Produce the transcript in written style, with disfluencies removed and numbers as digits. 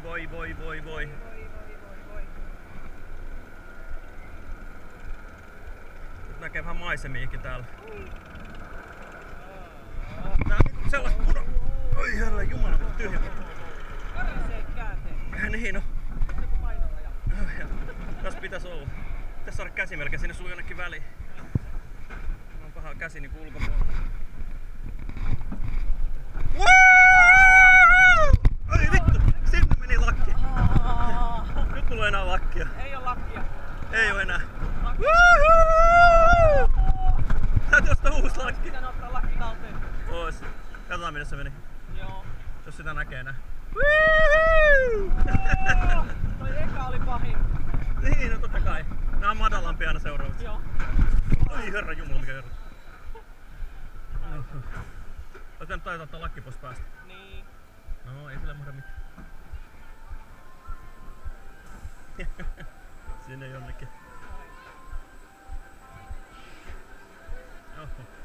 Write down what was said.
Voi, voi, voi, voi, voi. Nyt näkee vähän maisemiakin täällä. Tää on niinku sellaista Oi herra jumala, kun tyhjä. Karisee käänteen. Niin no. Joku painoraja. Tässä pitäis olla. Pitäis saada käsimerkki, sinne suu jonnekin väliin. Mulla on paha käsi niinku ulkopuolella. Ai vittu! Sinne meni lakki! Nyt mulla ei enää lakkia. Ei oo lakkia. Ei oo enää. Täytyy ostaa uusi lakki. Pitää ottaa lakki talteen. Ois. Katsotaan minne se meni. Joo. Jos sitä näkee enää. Toi eka oli pahin. Niin, no totta kai. Nää on madalampia aina seuraavat. Joo. Oi herra jumala, mikä herra. Oletko nyt taitaa ottaa lakki pois päästä? Niin. No, ei sillä mahda mitään. Sinne jonnekin. Oho.